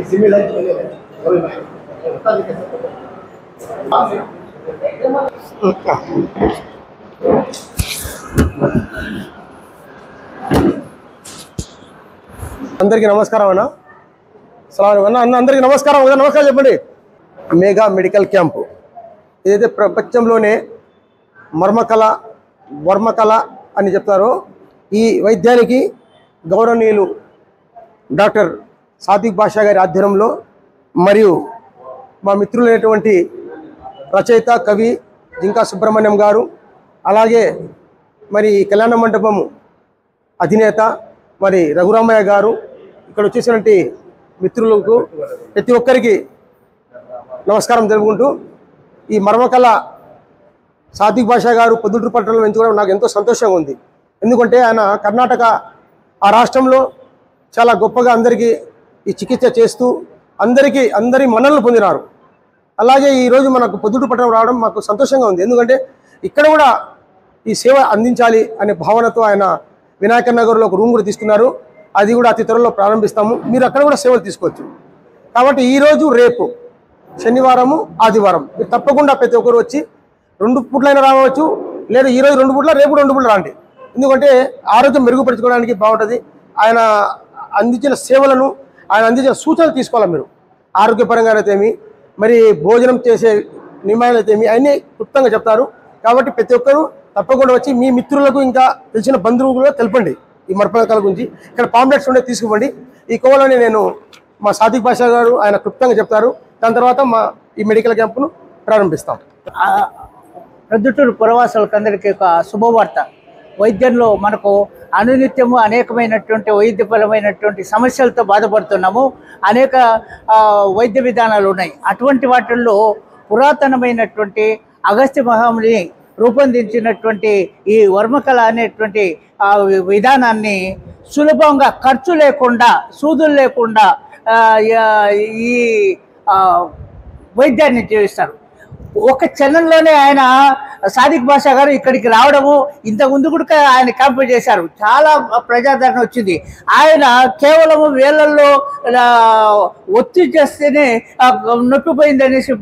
అందరికీ నమస్కారం అన్న. అందరికీ నమస్కారం. నమస్కారం చెప్పండి. మెగా మెడికల్ క్యాంపు ఏదైతే ప్రపంచంలోనే వర్మకళ అని చెప్తారో ఈ వైద్యానికి గౌరవనీయులు డాక్టర్ సాదిక్ బాషా గారి ఆధ్వర్యంలో మరియు మా మిత్రులైనటువంటి రచయిత కవి జింకా సుబ్రహ్మణ్యం గారు, అలాగే మరి కళ్యాణ మండపం అధినేత మరి రఘురామయ్య గారు, ఇక్కడ వచ్చేసినటువంటి మిత్రులకు ప్రతి ఒక్కరికి నమస్కారం తెలుపుకుంటూ, ఈ మర్మకళ సాదిక్ బాషా గారు పొద్దుటూరు పట్టణంలో ఎంచుకోవడం నాకు ఎంతో సంతోషంగా ఉంది. ఎందుకంటే ఆయన కర్ణాటక ఆ రాష్ట్రంలో చాలా గొప్పగా అందరికీ ఈ చికిత్స చేస్తూ అందరి మన్ననలు పొందినారు. అలాగే ఈరోజు మనకు పొద్దుటూరు పట్టణం రావడం మాకు సంతోషంగా ఉంది. ఎందుకంటే ఇక్కడ కూడా ఈ సేవ అందించాలి అనే భావనతో ఆయన వినాయక నగర్లో ఒక రూమ్ కూడా తీసుకున్నారు. అది కూడా అతి త్వరలో ప్రారంభిస్తాము. మీరు అక్కడ కూడా సేవలు తీసుకోవచ్చు. కాబట్టి ఈరోజు రేపు శనివారము ఆదివారం మీరు తప్పకుండా ప్రతి ఒక్కరు వచ్చి 2 పూట్లైనా రావచ్చు, లేదా ఈరోజు 2 పూట్ల రేపు 2 పూట్ల రండి. ఎందుకంటే ఆరోగ్యం మెరుగుపరచుకోవడానికి బాగుంటుంది. ఆయన అందించిన సేవలను, ఆయన అందించిన సూచనలు తీసుకోవాలి మీరు. ఆరోగ్యపరంగా అయితేమి, మరి భోజనం చేసే నియమాలు అయితేమి అన్నీ క్లుప్తంగా చెప్తారు. కాబట్టి ప్రతి ఒక్కరూ తప్పకుండా వచ్చి మీ మిత్రులకు ఇంకా తెలిసిన బంధువులు తెలపండి ఈ మర్మకళ గురించి. ఇక్కడ పాంప్లెట్స్ ఉండే తీసుకుపోండి. ఈ కోవలోనే నేను మా సాదిక్ బాషా గారు ఆయన క్లుప్తంగా చెప్తారు. దాని తర్వాత ఈ మెడికల్ క్యాంపును ప్రారంభిస్తాం. ప్రొద్దుటూరు పురవాసులకు అందరికీ ఒక శుభవార్త. వైద్యంలో మనకు అనునిత్యము అనేకమైనటువంటి వైద్యపరమైనటువంటి సమస్యలతో బాధపడుతున్నాము. అనేక వైద్య విధానాలు ఉన్నాయి. అటువంటి వాటిల్లో పురాతనమైనటువంటి అగస్త్య మహాముని రూపొందించినటువంటి ఈ వర్మకళ అనేటువంటి విధానాన్ని సులభంగా ఖర్చు లేకుండా, సూదులు లేకుండా ఈ వైద్యాన్ని చేస్తారు. ఒక ఛానల్లోనే ఆయన సాదిక్ బాషా గారు ఇక్కడికి రావడము, ఇంతకుముందు కూడా ఆయన క్యాంపు చేశారు. చాలా ప్రజాదరణ వచ్చింది. ఆయన కేవలము వేలల్లో ఒత్తి చేస్తేనే నొప్పిపోయిందనేసి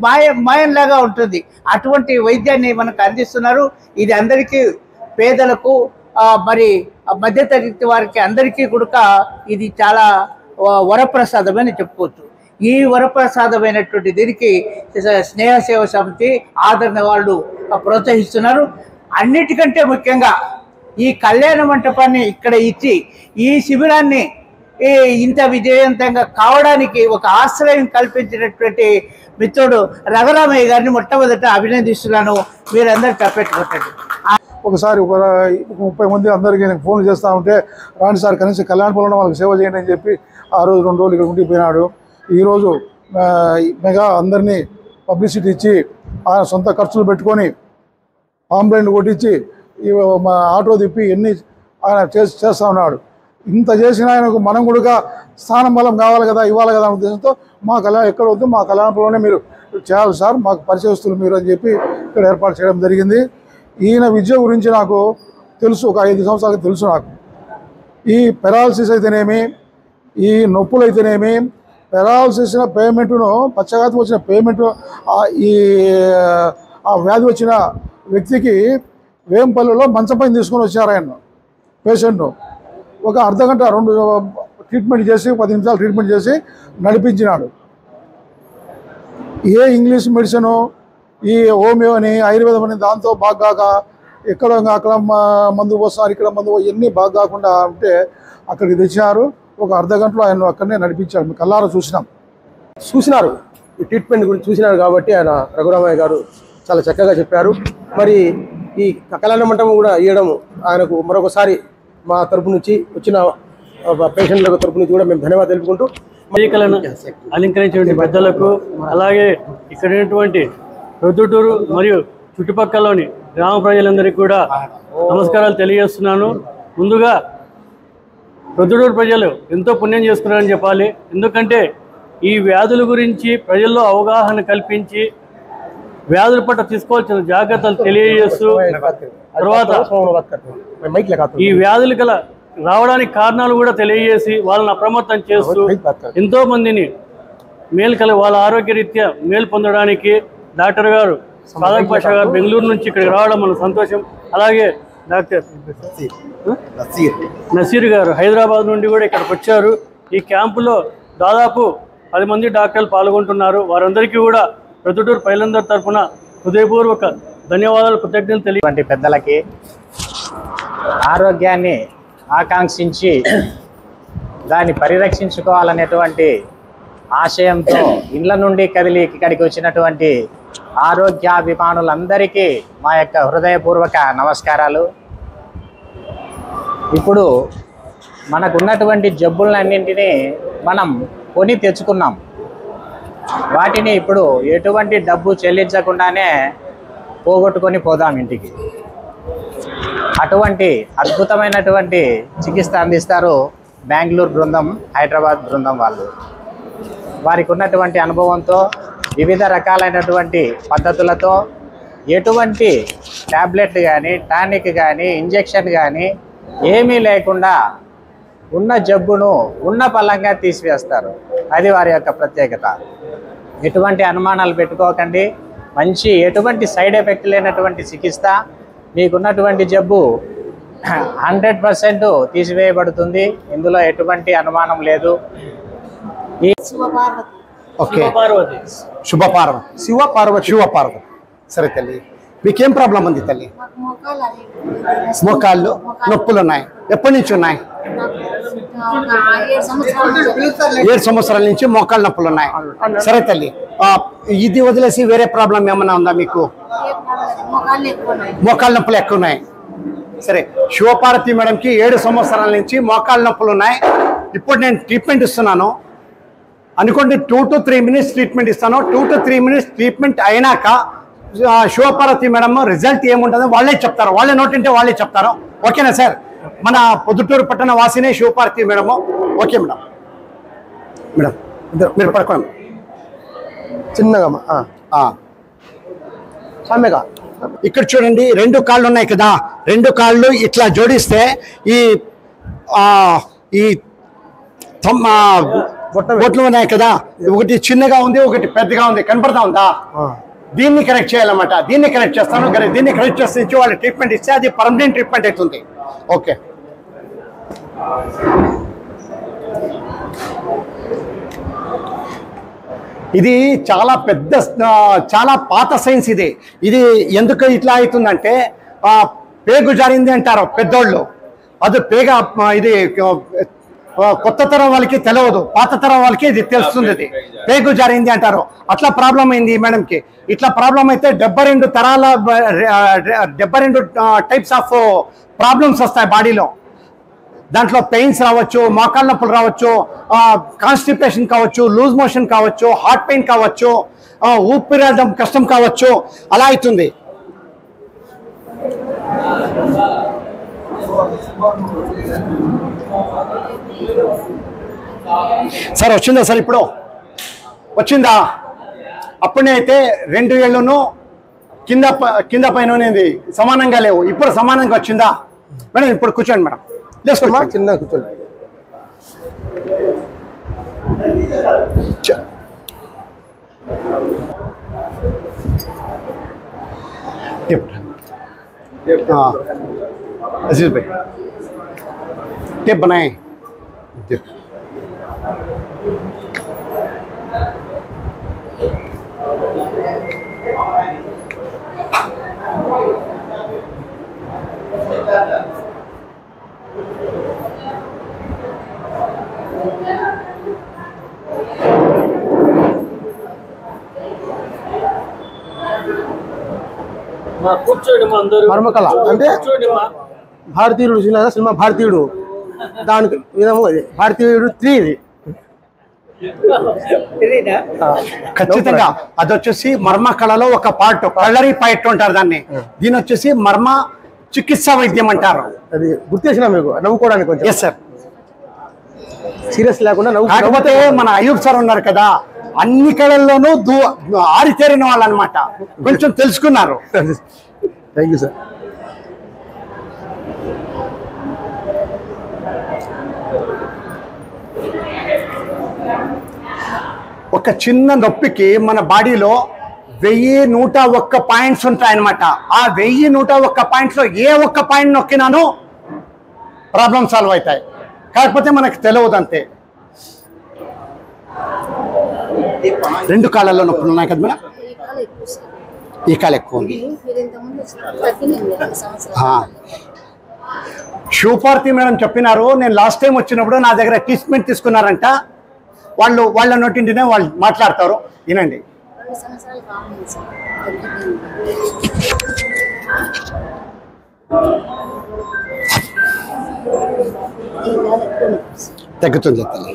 మాయంలాగా ఉంటుంది. అటువంటి వైద్యాన్ని మనకు అందిస్తున్నారు. ఇది అందరికీ, పేదలకు, మరి మధ్యతరగతి వారికి అందరికీ కూడా ఇది చాలా వరప్రసాదం అని చెప్పుకోవచ్చు. ఈ వరప్రసాదమైనటువంటి దీనికి స్నేహ సేవ సమితి ఆదరణ వాళ్ళు ప్రోత్సహిస్తున్నారు. అన్నిటికంటే ముఖ్యంగా ఈ కళ్యాణ మంటపాన్ని ఇక్కడ ఇచ్చి ఈ శిబిరాన్ని ఇంత విజయవంతంగా కావడానికి ఒక ఆశ్రయం కల్పించినటువంటి మిత్రుడు రఘురామయ్య గారిని మొట్టమొదట అభినందిస్తున్నాను. మీరందరూ తప్పెట్టుకోండి. ఒకసారి 30 మంది అందరికీ నేను ఫోన్ చేస్తూ ఉంటే, రాండి సార్ కనీసం కళ్యాణపురంలో వాళ్ళకి సేవ చేయండి అని చెప్పి ఆ రోజు 2 రోజులు ఇక్కడ ఉండిపోయినాడు. ఈరోజు మెగా అందరినీ పబ్లిసిటీ ఇచ్చి ఆయన సొంత ఖర్చులు పెట్టుకొని ఆంబులెన్స్ కొట్టించి మా ఆటో తిప్పి ఎన్ని ఆయన చేస్తూ ఉన్నాడు. ఇంత చేసిన ఆయనకు మనం కూడా స్థానం బలం కావాలి కదా, ఇవ్వాలి కదా అనే ఉద్దేశంతో మా కళ్యాణం ఎక్కడ వద్దు, మా కళ్యాణపురంలోనే మీరు చేయాలి సార్, మాకు పరిచయస్తులు మీరు అని చెప్పి ఇక్కడ ఏర్పాటు చేయడం జరిగింది. ఈయన విద్య గురించి నాకు తెలుసు, ఒక 5 సంవత్సరాలకు తెలుసు నాకు. ఈ పెరాలసిస్ అయితేనేమి, ఈ నొప్పులు అయితేనేమి, పెరాలసిస్ పేమెంట్ను, పక్షఘాతం వచ్చిన పేమెంట్, ఆ వ్యాధి వచ్చిన వ్యక్తికి వేంపల్లిలో మంచపైన తీసుకొని వచ్చారు ఆయన పేషెంట్ను. ఒక అర్ధగంట 2 ట్రీట్మెంట్ చేసి 10 నిమిషాలు ట్రీట్మెంట్ చేసి నడిపించినాడు. ఏ ఇంగ్లీష్ మెడిసిను, ఈ హోమియో అని, ఆయుర్వేదం అని దాంతో బాగా కాక ఎక్కడ అక్కడ మందు పోస్తున్నారు, ఇక్కడ మందు ఎన్ని బాగా కాకుండా ఉంటే అక్కడికి తెచ్చినారు. ఒక అర్ధగంటలో ఆయన అక్కడనే నడిపించారు. మీ కళ్ళారా చూసినారు. ఈ ట్రీట్మెంట్ గురించి చూసినారు కాబట్టి ఆయన రఘురామయ్య గారు చాలా చక్కగా చెప్పారు. మరి ఈ కళ్యాణ మంటపం కూడా ఇవ్వడం ఆయనకు మరొకసారి మా తరపు నుంచి వచ్చిన పేషెంట్ల తరపు నుంచి కూడా మేము ధన్యవాదాలు తెలుపుకుంటూ, ఎన్నికలను అలంకరించినటువంటి పెద్దలకు, అలాగే ఇక్కడ ఉన్నటువంటి ప్రొద్దుటూరు మరియు చుట్టుపక్కలలోని గ్రామ ప్రజలందరికీ కూడా నమస్కారాలు తెలియజేస్తున్నాను. ముందుగా ప్రొద్దుటూరు ప్రజలు ఎంతో పుణ్యం చేసుకున్నారని చెప్పాలి. ఎందుకంటే ఈ వ్యాధుల గురించి ప్రజల్లో అవగాహన కల్పించి వ్యాధుల పట్ల తీసుకోవాల్సిన జాగ్రత్తలు తెలియజేస్తూ, తర్వాత ఈ వ్యాధులు గల రావడానికి కారణాలు కూడా తెలియజేసి వాళ్ళని అప్రమత్తం చేస్తూ ఎంతో మందిని వాళ్ళ ఆరోగ్యరీత్యా మేలు పొందడానికి డాక్టర్ గారు సాదిక్ బాషా గారు బెంగళూరు నుంచి ఇక్కడికి రావడం మన సంతోషం. అలాగే డాక్టర్ నసీర్ గారు హైదరాబాద్ నుండి కూడా ఇక్కడికి వచ్చారు. ఈ క్యాంపులో దాదాపు 10 మంది డాక్టర్లు పాల్గొంటున్నారు. వారందరికీ కూడా ప్రొద్దుటూరు ప్రజలందరి తరఫున హృదయపూర్వక ధన్యవాదాలు, కృతజ్ఞతలు తెలియటువంటి పెద్దలకి, ఆరోగ్యాన్ని ఆకాంక్షించి దాన్ని పరిరక్షించుకోవాలనేటువంటి ఆశయంతో ఇండ్ల నుండి కదిలి ఇక్కడికి వచ్చినటువంటి ఆరోగ్యాభిమానులందరికీ మా యొక్క హృదయపూర్వక నమస్కారాలు. ఇప్పుడు మనకున్నటువంటి జబ్బులన్నింటినీ మనం కొని తెచ్చుకున్నాం. వాటిని ఇప్పుడు ఎటువంటి డబ్బు చెల్లించకుండానే పోగొట్టుకొని పోదాం ఇంటికి. అటువంటి అద్భుతమైనటువంటి చికిత్స అందిస్తారు బెంగళూరు బృందం, హైదరాబాద్ బృందం వాళ్ళు. వారికి ఉన్నటువంటి అనుభవంతో వివిధ రకాలైనటువంటి పద్ధతులతో ఎటువంటి ట్యాబ్లెట్ కానీ, టానిక్ కానీ, ఇంజెక్షన్ కానీ ఏమీ లేకుండా ఉన్న జబ్బును ఉన్న పలంగా తీసివేస్తారు. అది వారి యొక్క ప్రత్యేకత. ఎటువంటి అనుమానాలు పెట్టుకోకండి. మంచి ఎటువంటి సైడ్ ఎఫెక్ట్ లేనటువంటి చికిత్స. మీకున్నటువంటి జబ్బు 100% తీసివేయబడుతుంది. ఇందులో ఎటువంటి అనుమానం లేదు. శివపార్వతి సరే తల్లి, మీకేం ప్రాబ్లం ఉంది తల్లి? మోకాళ్ళు నొప్పులు ఉన్నాయి. ఎప్పటి నుంచి ఉన్నాయి? 7 సంవత్సరాల నుంచి మోకాళ్ళ నొప్పులు ఉన్నాయి. సరే తల్లి, ఇది వదిలేసి వేరే ప్రాబ్లం ఏమన్నా ఉందా మీకు? మోకాళ్ళ నొప్పులు ఎక్కువ ఉన్నాయి. సరే, శివపార్వతి మేడంకి 7 సంవత్సరాల నుంచి మోకాళ్ళ నొప్పులు ఉన్నాయి. ఇప్పుడు నేను ట్రీట్మెంట్ ఇస్తున్నాను అనుకోండి. 2 to 3 minutes ట్రీట్మెంట్ ఇస్తాను. 2 to 3 minutes ట్రీట్మెంట్ అయినాక శివపార్వతి మేడం రిజల్ట్ ఏముంటుందో వాళ్ళే చెప్తారు. వాళ్ళే నోటింటే వాళ్ళే చెప్తారు. ఓకేనా సార్? మన పొద్దుటూరు పట్టణ వాసినే Shivaparvathi madam. Okay madam. Madam మీరు పడుకోండి చిన్నగా సామెగా. ఇక్కడ చూడండి, 2 కాళ్ళు ఉన్నాయి కదా. 2 కాళ్ళు ఇట్లా జోడిస్తే ఈ బొట్లు ఉన్నాయి కదా. ఒకటి చిన్నగా ఉంది, ఒకటి పెద్దగా ఉంది. కనపడతా ఉందా? దీన్ని కరెక్ట్ చేయాలన్నమాట. దీన్ని కరెక్ట్ చేస్తాను. దీన్ని కరెక్ట్ చేస్తే ఇచ్చి వాళ్ళు ట్రీట్మెంట్ ఇస్తే అది పర్మనెంట్ ట్రీట్మెంట్ అవుతుంది. ఓకే. ఇది చాలా పెద్ద, చాలా పాత సైన్స్. ఇది ఎందుకు ఇట్లా అవుతుందంటే పేగు జారింది అంటారు పెద్దోళ్ళు. అది పేగ ఇది కొత్త తరం వాళ్ళకి తెలియదు, పాత తరం వాళ్ళకి ఇది తెలుస్తుంది. ఇది పేగు జారింది అంటారు. అట్లా ప్రాబ్లం అయింది ఈ మేడంకి. ఇట్లా ప్రాబ్లం అయితే 72 తరాల 72 టైప్స్ ఆఫ్ ప్రాబ్లమ్స్ వస్తాయి బాడీలో. దాంట్లో పెయిన్స్ రావచ్చు, మోకాళ్ళ నొప్పులు రావచ్చు, కాన్స్టిపేషన్ కావచ్చు, లూజ్ మోషన్ కావచ్చు, హార్ట్ పెయిన్ కావచ్చు, ఊపిరాడడం కష్టం కావచ్చు. అలా అవుతుంది. సార్ వచ్చిందా సార్? ఇప్పుడు వచ్చిందా? అప్పుడే అయితే 2 ఏళ్ళను కింద పైన సమానంగా లేవు. ఇప్పుడు సమానంగా వచ్చిందా మేడం? ఇప్పుడు కూర్చోండి మేడం. లేసుకోమ్మా, చిన్నగా కూర్చోండి. अजीज भाई टेप बनाए। మర్మకళ అంటే భారతీయుడు సినిమా భారతీయుడు, దానికి విధము అది భారతీయుడు 3 ఇది. ఖచ్చితంగా అది వచ్చేసి మర్మ కళలో ఒక పార్ట్, కలరీ పాయింట్ అంటారు దాన్ని. దీని వచ్చేసి మర్మ చికిత్సా వైద్యం అంటారు. అది గుర్తేసిన మీకు నవ్వుకోవడానికి కొంచెం. ఎస్ సార్, సీరియస్ లేకుండా కాకపోతే మన అయ్యూబ్ సార్ ఉన్నారు కదా, అన్ని కళల్లోనూ ఆరితేరిన వాళ్ళు అనమాట, కొంచెం తెలుసుకున్నారు. Thank you sir. ఒక చిన్న నొప్పికి మన బాడీలో 1101 పాయింట్స్ ఉంటాయన్నమాట. ఆ 1101 పాయింట్స్లో ఏ ఒక్క పాయింట్ నొక్కినానో ప్రాబ్లమ్ సాల్వ్ అవుతాయి. కాకపోతే మనకు తెలియదు అంతే. 2 కాళ్ళల్లో నొప్పులు ఉన్నాయి కదా మేడం? ఈ కాలు ఎక్కువ ఉంది. శివపార్తి మేడం చెప్పినారు, నేను లాస్ట్ టైం వచ్చినప్పుడు నా దగ్గర ట్రీట్మెంట్ తీసుకున్నారంట. వాళ్ళ నోటింటినే వాళ్ళు మాట్లాడతారు, వినండి. తగ్గుతుంది తల్లి.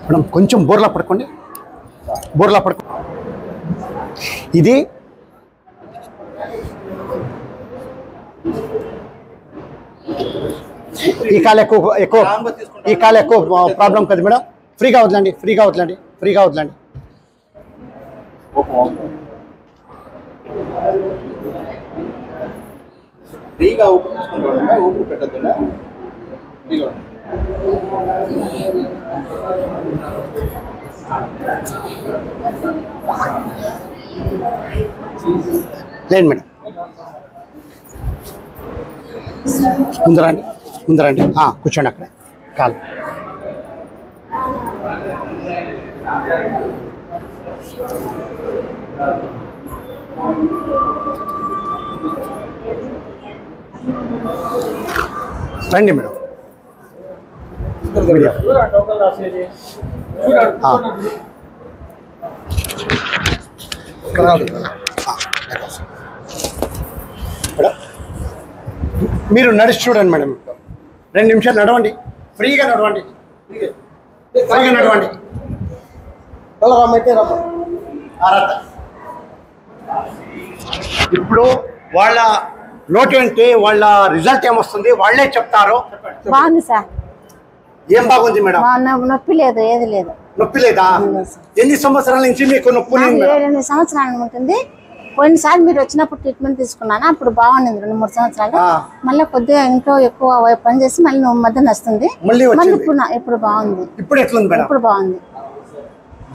మేడం కొంచెం బోర్లా పడుకోండి, బోర్లా పడుకో. ఇది ఈ కాలు ఈ కాలు ఎక్కువ ప్రాబ్లం కదా మేడం? ఫ్రీగా వదలండి, ఫ్రీగా వదలండి, ఫ్రీగా వదలండి. ఫ్రీగా ఊపిరి పెట్టద్దు. లేండి మేడం, ముందరండి, ముందరండి. కూర్చోండి అక్కడ కాలు. రండి మేడం. మీరు నడిచి చూడండి మేడం. 2 నిమిషాలు నడవండి, ఫ్రీగా నడవండి, ఫ్రీగా నడవండి. ఇప్పుడు వాళ్ళ నోటి అంటే వాళ్ళ రిజల్ట్ ఏమొస్తుంది వాళ్ళే చెప్తారు. బాగుంది సార్. ఏం బాగుంది మేడం? నొప్పి లేదు, ఏది లేదు. నొప్పి లేదా? ఎన్ని సంవత్సరాల నుంచి మీకు నొప్పి? 7-8 సంవత్సరాలు ఉంటుంది. పోయినసారి మీరు వచ్చినప్పుడు ట్రీట్మెంట్ తీసుకున్నాను, అప్పుడు బాగుంది 2-3 సంవత్సరాలు. మళ్ళీ కొద్దిగా ఇంట్లో ఎక్కువ పని చేసి మళ్ళీ మధ్య వస్తుంది, మళ్ళీ ఇప్పుడు బాగుంది. ఇప్పుడు ఎట్లుంది మేడం? ఇప్పుడు బాగుంది.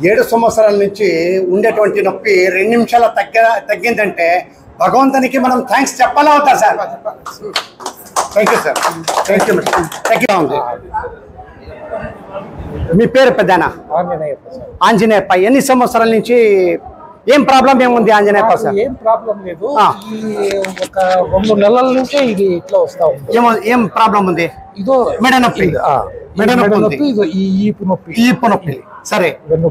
7 సంవత్సరాల నుంచి ఉండేటువంటి నొప్పి 2 నిమిషాల తగ్గిందంటే భగవంతునికి మనం థ్యాంక్స్ చెప్పాలా అవుతా sir? Thank you sir, thank you madam. తగ్గిగా ఉంది. మీ పేరు పెద్దనా? ఆంజనేయప్ప. ఎన్ని సంవత్సరాల నుంచి ఏం ప్రాబ్లం ఏముంది ఆంజనేయప్ప సార్? ఏం ప్రాబ్లం లేదు, ఒక 2 నెలల నుంచే ఇది ఇట్లా వస్తా ఉంది. ఏం ప్రాబ్లం ఉంది? ఇదో మెడ నొప్పి, మెడ నొప్పి, ఈపు నొప్పి. సరే,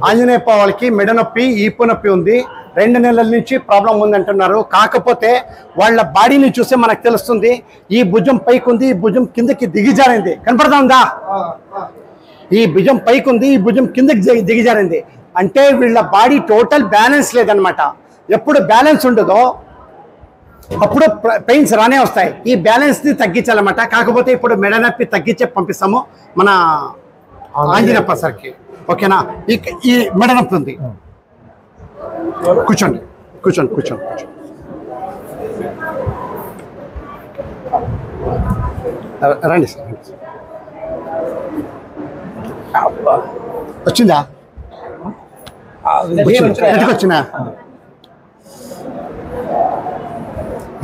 ఆంజనేయప్ప వాళ్ళకి మెడ నొప్పి, ఈపు నొప్పి ఉంది. 2 నెలల నుంచి ప్రాబ్లం ఉంది అంటున్నారు. కాకపోతే వాళ్ళ బాడీని చూస్తే మనకు తెలుస్తుంది, ఈ భుజం పైకి ఉంది, ఈ భుజం కిందకి దిగిజారింది. కనపడతా ఉందా? ఈ భుజం పైకి ఉంది, ఈ భుజం కిందకి దిగిజారింది. అంటే వీళ్ళ బాడీ టోటల్ బ్యాలెన్స్ లేదనమాట. ఎప్పుడు బ్యాలెన్స్ ఉండదో అప్పుడు పెయిన్స్ రానే వస్తాయి. ఈ బ్యాలెన్స్ని తగ్గించాలన్నమాట. కాకపోతే ఇప్పుడు మెడ నొప్పి తగ్గించే పంపిస్తాము మన ఆంజనేయప్ప సార్కి. ఓకేనా? ఈ మెడ నొప్పి ఉంది. కూర్చోండి, కూర్చోండి, కూర్చోండి, కూర్చోండి. రండి సార్. వచ్చిందా? వచ్చినా?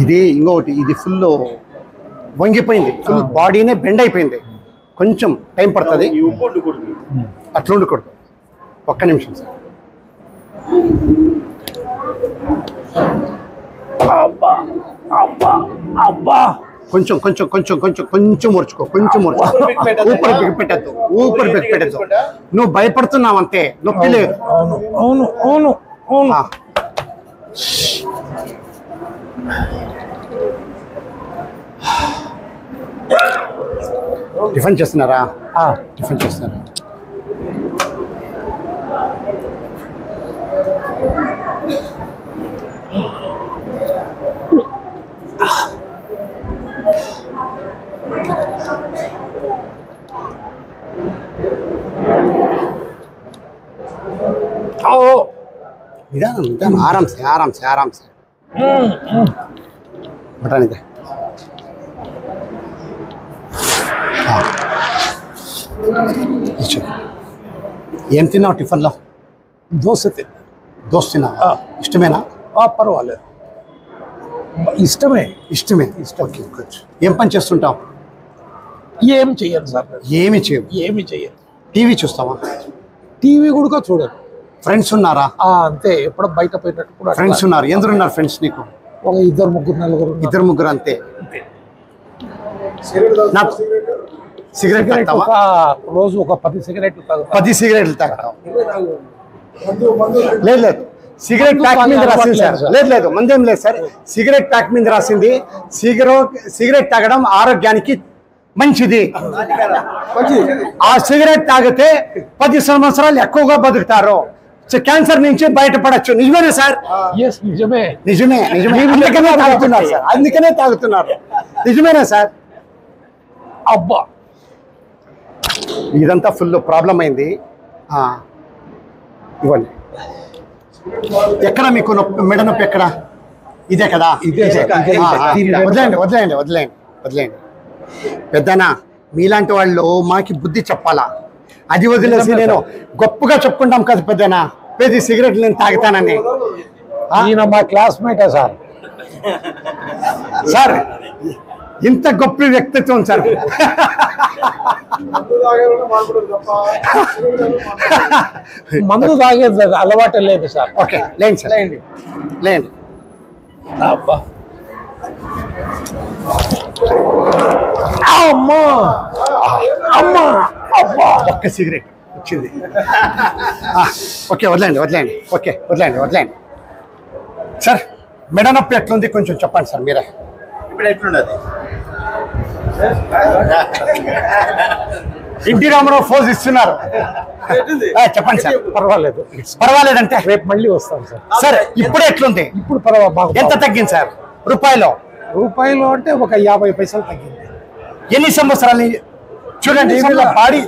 ఇది ఇంకొకటి, ఇది ఫుల్ వంగిపోయింది, ఫుల్ బాడీనే బెండ్ అయిపోయింది. కొంచెం టైం పడుతుంది, అట్లా ఉండకూడదు. ఒక్క నిమిషం సార్. కొంచెం కొంచెం కొంచెం కొంచెం కొంచెం ముడుచుకో, కొంచెం ముడుచుకో. ఊపిరి బిగిపెట్టద్దు, ఊపిరి బిగిపెట్టద్దు. నువ్వు భయపడుతున్నావు అంతే, నొప్పి లేదు. అవును అవును అవును. టిఫిన్ చేస్తున్నారా? టిఫిన్ చేస్తున్నారా? निदान आराम से बटाने दे ఏం తిన్నావు టిఫిన్లో? దోశ తిన్నావా? ఇష్టమేనా? పర్వాలేదు, ఇష్టమే. ఓకే. ఏం పని చేస్తుంటావు? ఏం చెయ్యను సార్. ఏమి చెయ్యను. టీవీ చూస్తావా? టీవీ కూడా చూడను. ఫ్రెండ్స్ ఉన్నారా? అంతే, ఎప్పుడో బయట పోయినట్టు కూడా. ఫ్రెండ్స్ ఉన్నారు? ఎందరున్నారు ఫ్రెండ్స్ నీకు? ఒక 2, 3, 4 అంతే. సిగరెట్ రోజు ఒక 10 సిగరెట్లు తాగుతావు? 10 సిగరెట్లు తాగుతావు? లేదు, సిగరెట్ ప్యాక్ మీద రాసింది సార్. లేదు, మందేం లేదు సార్. సిగరెట్ ప్యాక్ మీద రాసింది సిగరెట్ తాగడం ఆరోగ్యానికి మంచిది. ఆ సిగరెట్ తాగితే 10 సంవత్సరాలు ఎక్కువగా బతుకుతారు, క్యాన్సర్ నుంచి బయటపడచ్చు. నిజమేనా సార్? నిజమే. అందుకనే తాగుతున్నారు. నిజమేనా సార్? అబ్బా, ఇదంతా ఫుల్ ప్రాబ్లం అయింది. ఇవ్వండి. ఎక్కడ మీకు మెడ నొప్పి ఎక్కడ? ఇదే కదా? వదిలేయండి. పెద్దనా, మీలాంటి వాళ్ళు మాకి బుద్ధి చెప్పాలా? అది వదిలేసి నేను గొప్పగా చెప్పుకుంటాం కదా పెద్దనా, 10 సిగరెట్లు నేను తాగుతానని. ఈయన మా క్లాస్మేటే సార్. సార్, ఇంత గొప్ప వ్యక్తిత్వం సార్. మందు తాగేది అలవాటు లేదు సార్. ఓకే, లేండి సార్, లేండి. అబ్బా, అమ్మా, అబ్బా, ఒక్క సిగరెట్ వచ్చింది. ఓకే, వదిలేండి. ఓకే, వదిలేండి. సార్, మెడ నొప్పి ఎట్లుంది కొంచెం చెప్పండి సార్ మీరే. ఇప్పుడు ఎట్లున్నది? ఎన్టీ రామారావు ఫోజ్ ఇస్తున్నారు. చెప్పండి సార్. పర్వాలేదంటే రేపు మళ్ళీ వస్తాం సార్. సార్, ఇప్పుడు ఎట్లుంది? ఇప్పుడు పర్వాలేదు. ఎంత తగ్గింది సార్ రూపాయలు అంటే ఒక 50 పైసలు తగ్గింది. ఎన్ని సంవత్సరాలు? చూడండి, వీళ్ళ బాడీ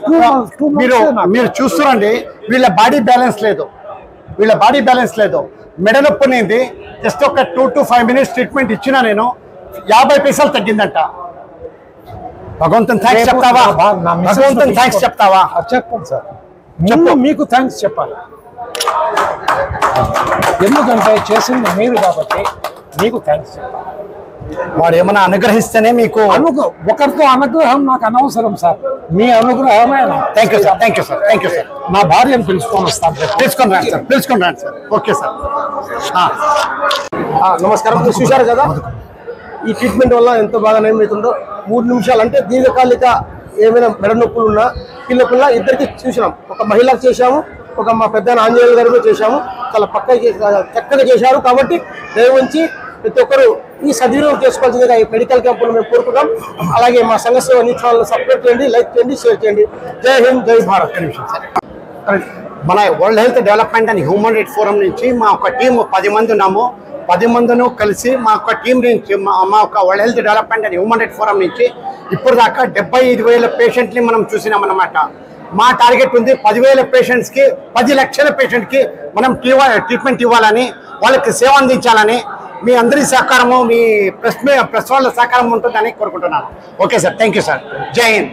మీరు చూస్తున్నారండి, వీళ్ళ బాడీ బ్యాలెన్స్ లేదు. మెడ నొప్పి అనేది జస్ట్ ఒక 2 to 5 minutes ట్రీట్మెంట్ ఇచ్చినా నేను 50 పైసలు తగ్గిందంట. భగవంతుని థ్యాంక్స్ చెప్తావా? చెప్పండి సార్. మీకు థ్యాంక్స్ చెప్పాలి, ఎందుకంటే చేసింది మీరు కాబట్టి మీకు థ్యాంక్స్ చెప్పాలి. వాడు ఏమైనా అనుగ్రహిస్తేనే మీకు. ఒకరితో అనుగ్రహం నాకు అనవసరం సార్, మీ అనుగ్రహమే. Thank you sir. నా భార్యను పిలుచుకొని వస్తాను. పిలుచుకొని రండి సార్. Okay sir. నమస్కారం. చూశారు కదా ఈ ట్రీట్మెంట్ వల్ల ఎంత బాగా నయమవుతుందో. 3 నిమిషాలు అంటే దీర్ఘకాలిక ఏమైనా మెడ నొప్పులు ఉన్నా పిల్లకున్నా ఇద్దరికి చూసినాం. ఒక మహిళకు చేశాము, ఒక మా పెద్ద ఆంజనేయులు గారు కూడా చేశాము. చాలా చక్కగా చేశారు. కాబట్టి దయవుంచి ప్రతి ఒక్కరు ఈ సద్వినియోగం చేసుకోవాల్సిందిగా ఈ మెడికల్ క్యాంపును మేము కోరుకుంటాం. అలాగే మా సంఘ సేవ ఛానల్ సబ్స్క్రైబ్ చేయండి, లైక్ చేయండి, షేర్ చేయండి. జై హింద్, జై భారత్. మన world health development and human right forum నుంచి మా ఒక టీం 10 మంది ఉన్నాము. 10 మందిను కలిసి మా ఒక టీం నుంచి మా ఒక world health development and human right forum నుంచి ఇప్పుడు దాకా 75,000 పేషెంట్ని మనం చూసినామన్నమాట. మా టార్గెట్ ఉంది 10,000 పేషెంట్స్కి, 10 లక్షల పేషెంట్కి మనం ట్రీట్మెంట్ ఇవ్వాలని, వాళ్ళకి సేవ అందించాలని మీ అందరి సహకారము, మీ ప్రెస్ వాళ్ళ సహకారం ఉంటుందని కోరుకుంటున్నాను. Okay sir, thank you sir. జై హింద్.